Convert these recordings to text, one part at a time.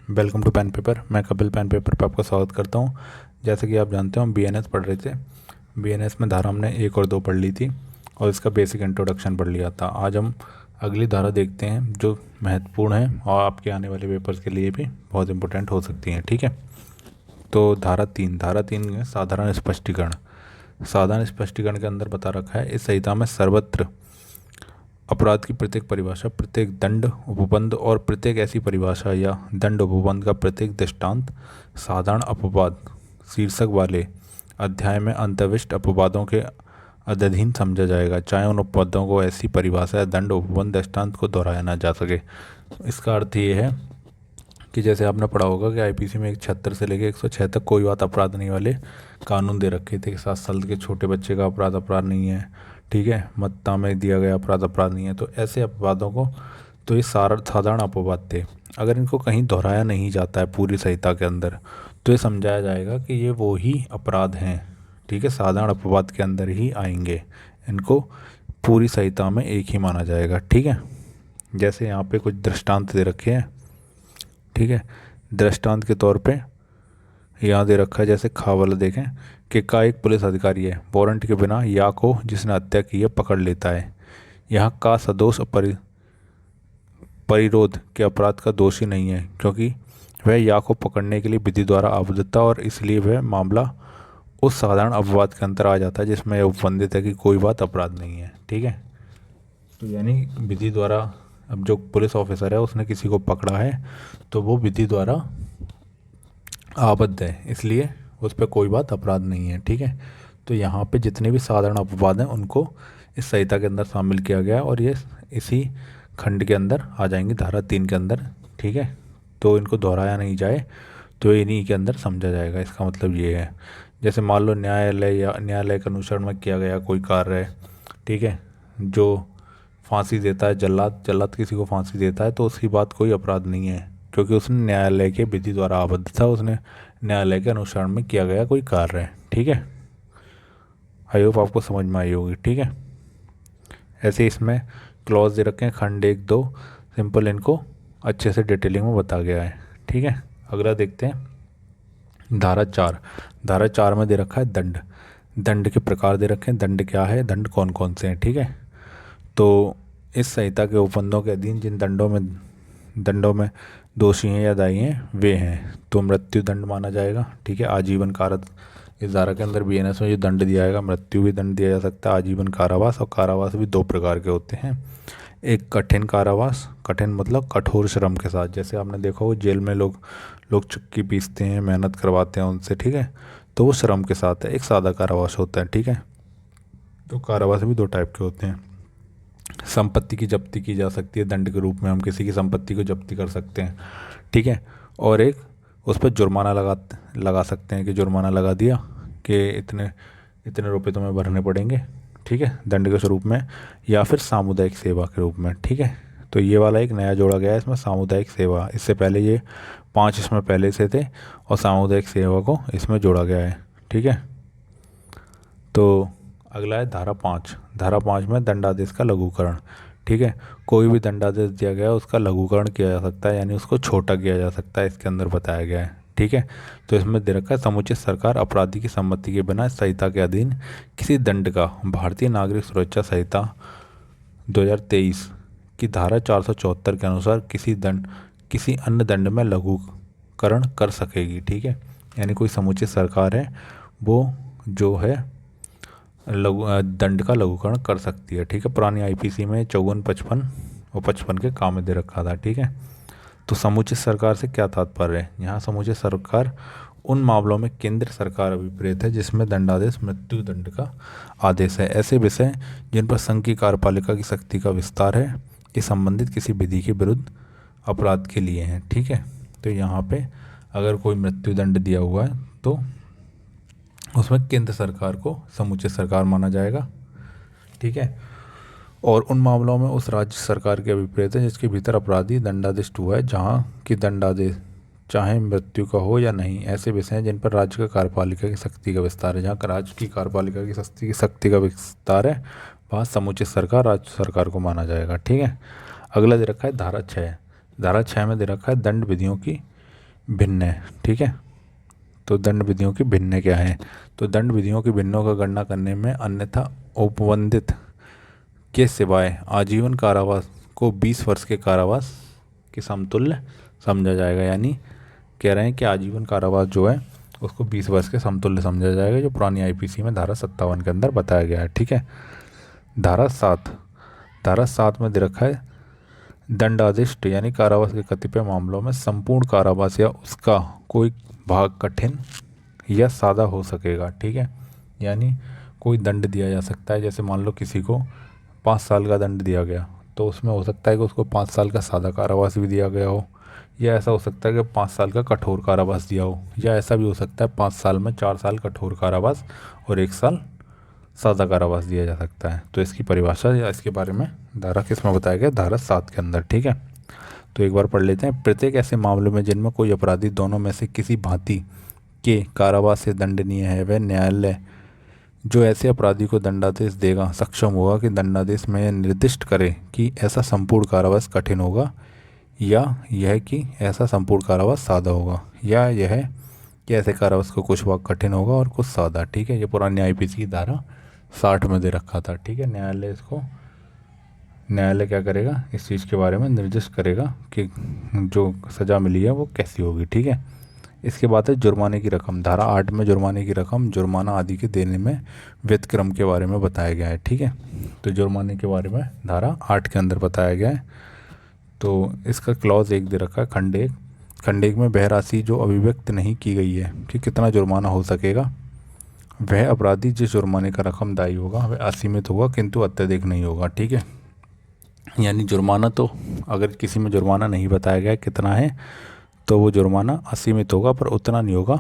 Welcome to pen paper. मैं Kapil pen paper पर आपका स्वागत करता हूं। जैसे कि आप जानते हो हम बीएनएस पढ़ रहे थे। बीएनएस में धारा हमने 1 और 2 पढ़ ली थी और इसका बेसिक इंट्रोडक्शन पढ़ लिया था। आज हम अगली धारा देखते हैं जो महत्वपूर्ण है और आपके आने वाले पेपर्स के लिए भी बहुत इंपॉर्टेंट हो सकती हैं। ठीक है, तो धारा 3 में साधारण स्पष्टीकरण। साधारण स्पष्टीकरण के अंदर बता रखा है, इस संहिता में सर्वत्र अपराध की प्रत्येक परिभाषा, प्रत्येक दंड उपबंध और प्रत्येक ऐसी परिभाषा या दंड उपबंध का प्रत्येक दृष्टांत साधारण अपवाद शीर्षक वाले अध्याय में अंतर्विष्ट अपवादों के अधीन समझा जाएगा, चाहे उन अपवादों को ऐसी परिभाषा या दंड उपबंध दृष्टांत को दोहराया ना जा सके। इसका अर्थ ये है कि जैसे आपने पढ़ा होगा कि आईपीसी में 176 से लेकर 106 तक कोई बात अपराध नहीं वाले कानून दे रखे थे कि 7 साल के छोटे बच्चे का अपराध नहीं है। ठीक है, मत्ता में दिया गया अपराध नहीं है। तो ऐसे अपवादों को, तो ये साधारण अपवाद थे। अगर इनको कहीं दोहराया नहीं जाता है पूरी संहिता के अंदर तो ये समझाया जाएगा कि ये वो ही अपराध हैं। ठीक है, साधारण अपवाद के अंदर ही आएंगे, इनको पूरी संहिता में एक ही माना जाएगा। ठीक है, जैसे यहाँ पे कुछ दृष्टांत दे रखे हैं। ठीक है, दृष्टांत के तौर पे यहाँ दे रखा है, जैसे खा वाला देखें कि का एक पुलिस अधिकारी है, वारंट के बिना या को जिसने हत्या की है पकड़ लेता है। यहाँ का सदोष परिरोध के अपराध का दोषी नहीं है, क्योंकि वह या को पकड़ने के लिए विधि द्वारा आबद्ध था और इसलिए वह मामला उस साधारण अपवाद के अंतर आ जाता है जिसमें यह उपबंधित है कि कोई बात अपराध नहीं है। ठीक है, तो यानी विधि द्वारा, अब जो पुलिस ऑफिसर है उसने किसी को पकड़ा है तो वो विधि द्वारा आबद्ध है, इसलिए उस पर कोई बात अपराध नहीं है। ठीक है, तो यहाँ पे जितने भी साधारण अपवाद हैं उनको इस संहिता के अंदर शामिल किया गया और ये इसी खंड के अंदर आ जाएंगे, धारा 3 के अंदर। ठीक है, तो इनको दोहराया नहीं जाए तो इन्हीं के अंदर समझा जाएगा। इसका मतलब ये है, जैसे मान लो न्यायालय के अनुसरण में किया गया कोई कार्य है। ठीक है, जो फांसी देता है जल्लाद किसी को फांसी देता है तो उसकी बात कोई अपराध नहीं है, क्योंकि उसने न्यायालय के विधि द्वारा आबद्ध था, उसने न्यायालय के अनुसरण में किया गया कोई कार्य है। ठीक है, आई होप आपको समझ में आई होगी। ठीक है, ऐसे इसमें क्लॉज दे रखे हैं खंड 1, 2, सिंपल इनको अच्छे से डिटेलिंग में बता गया है। ठीक है, अगला देखते हैं धारा 4 में दे रखा है दंड के प्रकार दे रखे हैं। दंड क्या है, दंड कौन कौन से हैं। ठीक है, तो इस संहिता के उपबंधों के अधीन जिन दंडों में दोषी हैं या दायी हैं वे हैं, तो मृत्यु दंड माना जाएगा। ठीक है, आजीवन कारावास, इस धारा के अंदर बीएनएस में जो दंड दिया जाएगा, मृत्यु भी दंड दिया जा सकता है, आजीवन कारावास, और कारावास भी 2 प्रकार के होते हैं। एक कठिन कारावास, कठिन मतलब कठोर श्रम के साथ, जैसे आपने देखा हो जेल में लोग चक्की पीसते हैं, मेहनत करवाते हैं उनसे। ठीक है, तो वो श्रम के साथ है। एक सादा कारावास होता है। ठीक है, तो कारावास भी 2 टाइप के होते हैं। संपत्ति की जब्ती की जा सकती है, दंड के रूप में हम किसी की संपत्ति को जब्ती कर सकते हैं। ठीक है, और एक उस पर जुर्माना लगा सकते हैं कि जुर्माना लगा दिया कि इतने रुपए तुम्हें भरने पड़ेंगे। ठीक है, दंड के स्वरूप में, या फिर सामुदायिक सेवा के रूप में। ठीक है, तो ये वाला एक नया जोड़ा गया है इसमें, सामुदायिक सेवा। इससे पहले ये 5 इसमें पहले से थे और सामुदायिक सेवा को इसमें जोड़ा गया है। ठीक है, तो अगला है धारा 5 में दंडादेश का लघुकरण। ठीक है, कोई भी दंडादेश दिया गया उसका लघुकरण किया जा सकता है, यानी उसको छोटा किया जा सकता है, इसके अंदर बताया गया है। ठीक है, तो इसमें दे रखा है समुचित सरकार अपराधी की सम्मति के बिना संहिता के अधीन किसी दंड का भारतीय नागरिक सुरक्षा संहिता 2023 की धारा 474 के अनुसार किसी अन्य दंड में लघुकरण कर सकेगी। ठीक है, यानी कोई समुचित सरकार है वो जो है दंड का लघुकरण कर सकती है। ठीक है, पुरानी आईपीसी में 54, 55 और 55 के काम में दे रखा था। ठीक है, तो समुचित सरकार से क्या तात्पर्य है, यहाँ समुचित सरकार उन मामलों में केंद्र सरकार अभिप्रेत है जिसमें दंडादेश मृत्यु दंड का आदेश है। ऐसे विषय जिन पर संघ की कार्यपालिका की शक्ति का विस्तार है, ये संबंधित किसी विधि के विरुद्ध अपराध के लिए हैं। ठीक है, तो यहाँ पे अगर कोई मृत्यु दंड दिया हुआ है तो उसमें केंद्र सरकार को समुचित सरकार माना जाएगा। ठीक है, और उन मामलों में उस राज्य सरकार के विपरीत है जिसके भीतर अपराधी दंडादिष्ट हुआ है, जहाँ की दंडादेश चाहे मृत्यु का हो या नहीं। ऐसे विषय हैं जिन पर राज्य का कार्यपालिका की शक्ति का विस्तार है, जहाँ राज्य की कार्यपालिका की शक्ति का विस्तार है वहाँ समुचित सरकार राज्य सरकार को माना जाएगा। ठीक है, अगला दे रखा है धारा 6 में दे रखा है दंड विधियों की भिन्न है, ठीक है। तो दंड विधियों की भिन्न क्या है? तो दंड विधियों की भिन्नों का गणना करने में अन्यथा उपबंधित के सिवाय आजीवन कारावास को 20 वर्ष के कारावास के समतुल्य समझा जाएगा। यानी कह रहे हैं कि आजीवन कारावास जो है उसको 20 वर्ष के समतुल्य समझा जाएगा, जो पुरानी आईपीसी में धारा 57 के अंदर बताया गया है, ठीक है। धारा 7 में दे रखा है दंडादिष्ट यानी कारावास के कतिपय मामलों में संपूर्ण कारावास या उसका कोई भाग कठिन या सादा हो सकेगा, ठीक है। यानी कोई दंड दिया जा सकता है, जैसे मान लो किसी को 5 साल का दंड दिया गया, तो उसमें हो सकता है कि उसको 5 साल का सादा कारावास भी दिया गया हो, या ऐसा हो सकता है कि 5 साल का कठोर कारावास दिया हो, या ऐसा भी हो सकता है 5 साल में 4 साल कठोर कारावास और 1 साल सादा कारावास दिया जा सकता है। तो इसकी परिभाषा या इसके बारे में धारा किस में बताया गया? धारा 7 के अंदर, ठीक है। तो एक बार पढ़ लेते हैं। प्रत्येक ऐसे मामले में जिनमें कोई अपराधी दोनों में से किसी भांति के कारावास से दंडनीय है, वह न्यायालय जो ऐसे अपराधी को दंडादेश देगा सक्षम होगा कि दंडादेश में यह निर्दिष्ट करे कि ऐसा संपूर्ण कारावास कठिन होगा, या यह कि ऐसा संपूर्ण कारावास सादा होगा, या यह कि ऐसे कारावास को कुछ भाग कठिन होगा और कुछ सादा, ठीक है। ये पुरानी आईपीसी की धारा 60 में दे रखा था, ठीक है। न्यायालय क्या करेगा? इस चीज़ के बारे में निर्दिष्ट करेगा कि जो सज़ा मिली है वो कैसी होगी, ठीक है। इसके बाद है जुर्माने की रकम। धारा 8 में जुर्माने की रकम, जुर्माना आदि के देने में व्यतिक्रम के बारे में बताया गया है, ठीक है। तो जुर्माने के बारे में धारा 8 के अंदर बताया गया है। तो इसका क्लॉज 1 दे रखा है, खंड 1 में वह राशि जो अभिव्यक्त नहीं की गई है कि कितना जुर्माना हो सकेगा, वह अपराधी जिस जुर्माने का रकम दायी होगा वह असीमित होगा किंतु अत्यधिक नहीं होगा, ठीक है। यानी जुर्माना, तो अगर किसी में जुर्माना नहीं बताया गया कितना है, तो वो जुर्माना असीमित होगा पर उतना नहीं होगा,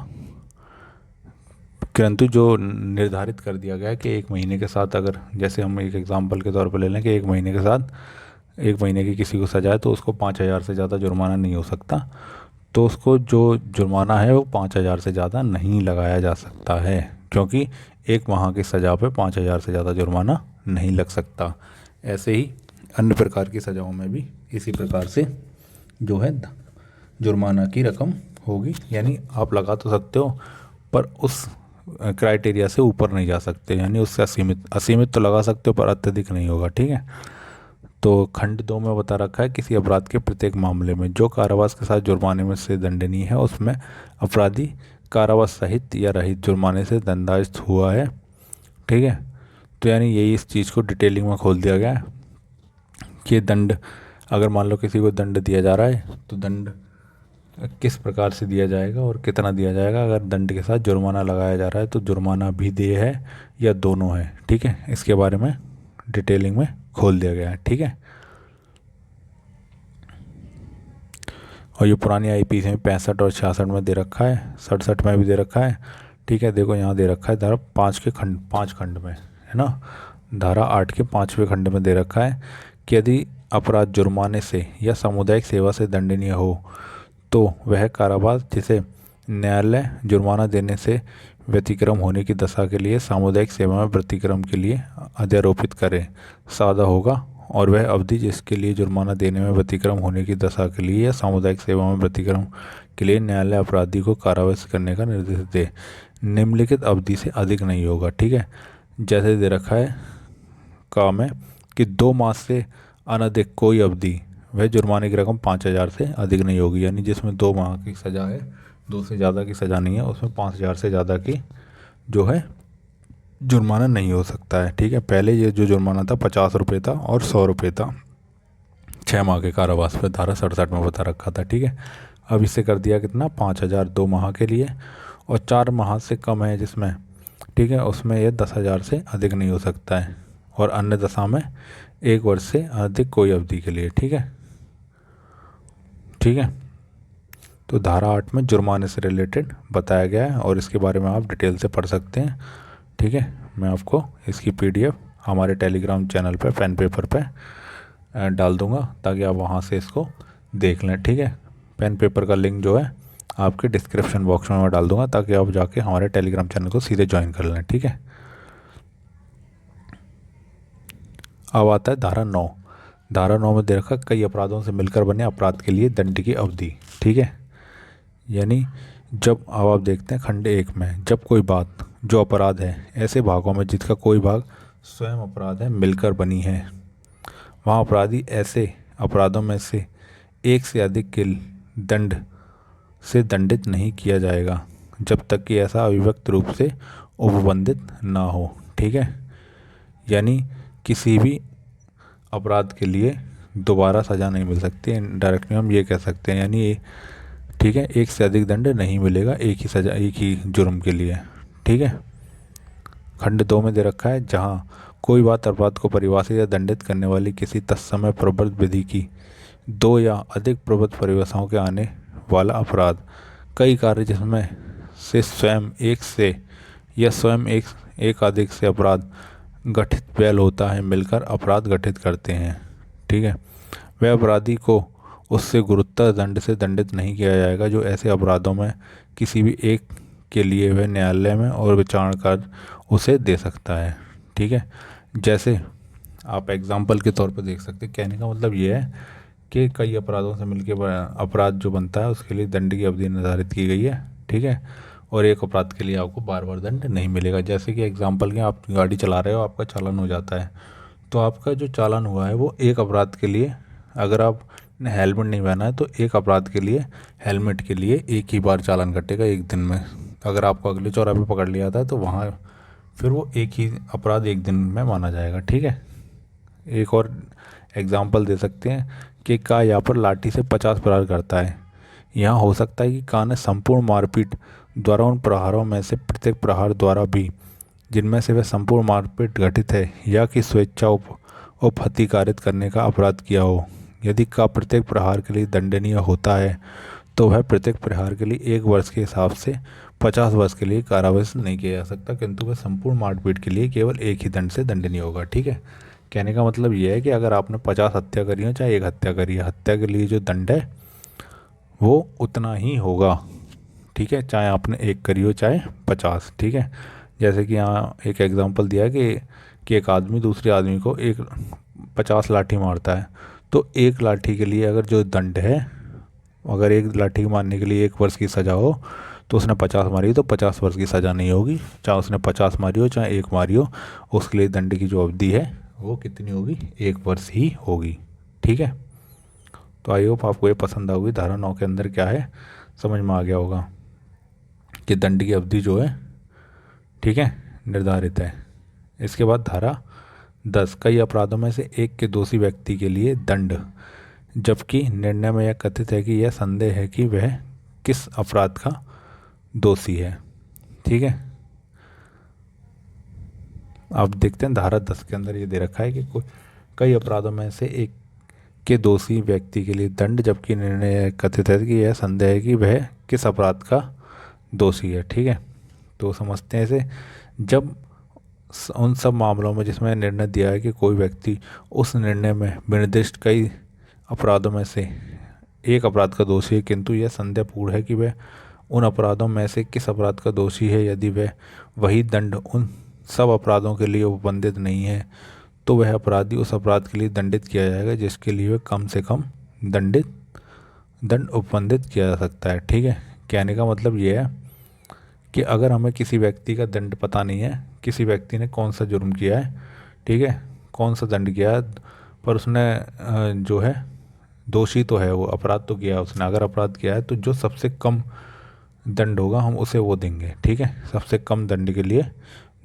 किंतु जो निर्धारित कर दिया गया है कि 1 महीने के साथ, अगर जैसे हम एक एग्जांपल के तौर पर ले लें कि 1 महीने के साथ 1 महीने की किसी को सजा है, तो उसको 5,000 से ज़्यादा जुर्माना नहीं हो सकता, तो उसको जो जुर्माना है वो 5,000 से ज़्यादा नहीं लगाया जा सकता है, क्योंकि 1 माह की सज़ा पे 5,000 से ज़्यादा जुर्माना नहीं लग सकता। ऐसे ही अन्य प्रकार की सज़ाओं में भी इसी प्रकार से जो है जुर्माना की रकम होगी। यानी आप लगा तो सकते हो पर उस क्राइटेरिया से ऊपर नहीं जा सकते, यानी उससे असीमित तो लगा सकते हो पर अत्यधिक नहीं होगा, ठीक है। तो खंड 2 में बता रखा है किसी अपराध के प्रत्येक मामले में जो कारावास के साथ जुर्माने में से दंडनीय है उसमें अपराधी कारावास सहित या रहित जुर्माने से दंडायुक्त हुआ है, ठीक है। तो यानी यही इस चीज़ को डिटेलिंग में खोल दिया गया है कि दंड, अगर मान लो किसी को दंड दिया जा रहा है तो दंड किस प्रकार से दिया जाएगा और कितना दिया जाएगा। अगर दंड के साथ जुर्माना लगाया जा रहा है तो जुर्माना भी देय है या दोनों है, ठीक है। इसके बारे में डिटेलिंग में खोल दिया गया है, ठीक है। और ये पुरानी आईपीसी में 65 और 66 में दे रखा है, 67 में भी दे रखा है, ठीक है। देखो यहाँ दे रखा है धारा 5 खंड में, है ना। धारा 8 के 5वें खंड में दे रखा है कि यदि अपराध जुर्माने से या सामुदायिक सेवा से दंडनीय हो तो वह कारावास जिसे न्यायालय जुर्माना देने से व्यतिक्रम होने की दशा के लिए सामुदायिक सेवा में प्रतिक्रम के लिए अध्यारोपित करे सादा होगा, और वह अवधि जिसके लिए जुर्माना देने में व्यतिक्रम होने की दशा के लिए या सामुदायिक सेवा में प्रतिक्रम के लिए न्यायालय अपराधी को कारावास करने का निर्देश दे निम्नलिखित अवधि से अधिक नहीं होगा, ठीक है। जैसे दे रखा है काम है कि 2 मास से अनधिक कोई अवधि वह जुर्माने की रकम 5,000 से अधिक नहीं होगी। यानी जिसमें 2 माह की सज़ा है, 2 से ज़्यादा की सज़ा नहीं है, उसमें 5,000 से ज़्यादा की जो है जुर्माना नहीं हो सकता है, ठीक है। पहले ये जो जुर्माना था 50 रुपये था और 100 रुपये था 6 माह के कारावास पे, धारा 67 में बता रखा था, ठीक है। अब इसे कर दिया कितना? 5,000 2 माह के लिए, और 4 माह से कम है जिसमें, ठीक है, उसमें ये 10,000 से अधिक नहीं हो सकता है, और अन्य दशा में 1 वर्ष से अधिक कोई अवधि के लिए, ठीक है, ठीक है। तो धारा 8 में जुर्माने से रिलेटेड बताया गया है और इसके बारे में आप डिटेल से पढ़ सकते हैं, ठीक है। मैं आपको इसकी PDF हमारे टेलीग्राम चैनल पे पेन पेपर पे डाल दूंगा ताकि आप वहाँ से इसको देख लें, ठीक है। पेन पेपर का लिंक जो है आपके डिस्क्रिप्शन बॉक्स में मैं डाल दूंगा ताकि आप जाके हमारे टेलीग्राम चैनल को सीधे ज्वाइन कर लें, ठीक है। अब आता है धारा 9। धारा 9 में दे रखा कई अपराधों से मिलकर बने अपराध के लिए दंड की अवधि, ठीक है। यानी जब अब आप देखते हैं खंड 1 में, जब कोई बात जो अपराध है ऐसे भागों में जिसका कोई भाग स्वयं अपराध है मिलकर बनी है, वहाँ अपराधी ऐसे अपराधों में से एक से अधिक के दंड से दंडित नहीं किया जाएगा जब तक कि ऐसा अविभक्त रूप से उपबंधित ना हो। ठीक है, यानी किसी भी अपराध के लिए दोबारा सज़ा नहीं मिल सकती, डायरेक्टली हम ये कह सकते हैं। यानी ठीक है, एक से अधिक दंड नहीं मिलेगा एक ही सज़ा, एक ही जुर्म के लिए। ठीक है, खंड 2 में दे रखा है, जहाँ कोई बात अपराध को परिभाषित या दंडित करने वाली किसी तत्समय प्रबल विधि की दो या अधिक प्रबल परिभाषाओं के आने वाला अपराध, कई कार्य जिसमें से स्वयं एक से या स्वयं एक अधिक से अपराध गठित बैल होता है मिलकर अपराध गठित करते हैं। ठीक है, वह अपराधी को उससे गुरुतर दंड से दंडित नहीं किया जाएगा जो ऐसे अपराधों में किसी भी एक के लिए वह न्यायालय में और विचारण कर उसे दे सकता है। ठीक है, जैसे आप एग्जाम्पल के तौर पर देख सकते हैं, कहने का मतलब ये है कि कई अपराधों से मिलकर अपराध जो बनता है उसके लिए दंड की अवधि निर्धारित की गई है। ठीक है, और एक अपराध के लिए आपको बार बार दंड नहीं मिलेगा। जैसे कि एग्जाम्पल के, आप गाड़ी चला रहे हो, आपका चालान हो जाता है, तो आपका जो चालान हुआ है वो एक अपराध के लिए, अगर आपने हेलमेट नहीं पहना है तो एक अपराध के लिए हेलमेट के लिए एक ही बार चालान कटेगा एक दिन में। अगर आपको अगले चौराहे पे पकड़ लिया था तो वहाँ फिर वो एक ही अपराध एक दिन में माना जाएगा। ठीक है, एक और एग्जाम्पल दे सकते हैं कि का यहाँ पर लाठी से 50 प्रहार करता है। यहाँ हो सकता है कि का ने संपूर्ण मारपीट द्वारा उन प्रहारों में से प्रत्येक प्रहार द्वारा भी जिनमें से वह संपूर्ण मारपीट घटित है या कि स्वेच्छा उपहतिकारित करने का अपराध किया हो। यदि का प्रत्येक प्रहार के लिए दंडनीय होता है तो वह प्रत्येक प्रहार के लिए 1 वर्ष के हिसाब से 50 वर्ष के लिए कारावास नहीं किया जा सकता, किंतु वह संपूर्ण मारपीट के लिए केवल एक ही दंड से दंडनीय होगा। ठीक है, कहने का मतलब यह है कि अगर आपने 50 हत्या करी हो चाहे एक हत्या करी है, हत्या के लिए जो दंड है वो उतना ही होगा। ठीक है, चाहे आपने एक करी हो चाहे 50। ठीक है, जैसे कि यहाँ एक एग्जांपल दिया है कि एक आदमी दूसरे आदमी को 50 लाठी मारता है, तो एक लाठी के लिए अगर जो दंड है, अगर एक लाठी मारने के लिए 1 वर्ष की सज़ा हो तो उसने 50 मारी तो 50 वर्ष की सज़ा नहीं होगी। चाहे उसने 50 मारी हो चाहे 1 मारी हो, उसके लिए दंड की जो अवधि है वो कितनी होगी, 1 वर्ष ही होगी। ठीक है, तो आई होप आपको ये पसंद आएगी। धारा 9 के अंदर क्या है समझ में आ गया होगा कि दंड की अवधि जो है, ठीक है, निर्धारित है। इसके बाद धारा 10, कई अपराधों में से एक के दोषी व्यक्ति के लिए दंड, जबकि निर्णय में यह कथित है कि यह संदेह है कि वह किस अपराध का दोषी है। ठीक है, आप देखते हैं धारा 10 के अंदर ये दे रखा है कि कई अपराधों में से एक के दोषी व्यक्ति के लिए दंड, जबकि निर्णय कथित है कि यह संदेह है कि वह किस अपराध का दोषी है। ठीक है, तो समझते हैं इसे। जब उन सब मामलों में जिसमें निर्णय दिया है कि कोई व्यक्ति उस निर्णय में विनिर्दिष्ट कई अपराधों में से एक अपराध का दोषी है, किंतु यह संदेहपूर्ण है कि वह उन अपराधों में से किस अपराध का दोषी है, यदि वह वही दंड उन सब अपराधों के लिए उपबंधित नहीं है तो वह अपराधी उस अपराध के लिए दंडित किया जाएगा जिसके लिए वह कम से कम दंड उपबंधित किया जा सकता है। ठीक है, कहने का मतलब ये है कि अगर हमें किसी व्यक्ति का दंड पता नहीं है, किसी व्यक्ति ने कौन सा जुर्म किया है, ठीक है, कौन सा दंड किया है, पर उसने जो है दोषी तो है, वो अपराध तो किया है उसने, अगर अपराध किया है तो जो सबसे कम दंड होगा हम उसे वो देंगे। ठीक है, सबसे कम दंड के लिए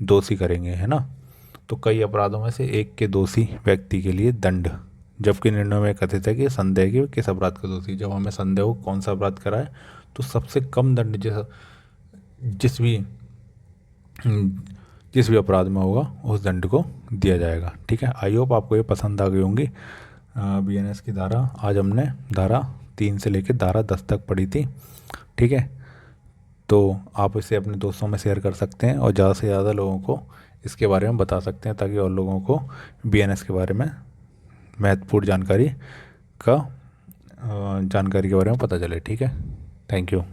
दोषी करेंगे, है ना। तो कई अपराधों में से एक के दोषी व्यक्ति के लिए दंड, जबकि निर्णय में कथित है कि संदेह कि किस अपराध का दोषी। जब हमें संदेह हो कौन सा अपराध करा है तो सबसे कम दंड जिस भी अपराध में होगा उस दंड को दिया जाएगा। ठीक है, आई होप आपको ये पसंद आ गई होंगी बीएनएस की धारा। आज हमने धारा 3 से लेकर धारा 10 तक पढ़ी थी। ठीक है, तो आप इसे अपने दोस्तों में शेयर कर सकते हैं और ज़्यादा से ज़्यादा लोगों को इसके बारे में बता सकते हैं ताकि और लोगों को बीएनएस के बारे में महत्वपूर्ण जानकारी के बारे में पता चले। ठीक है, थैंक यू।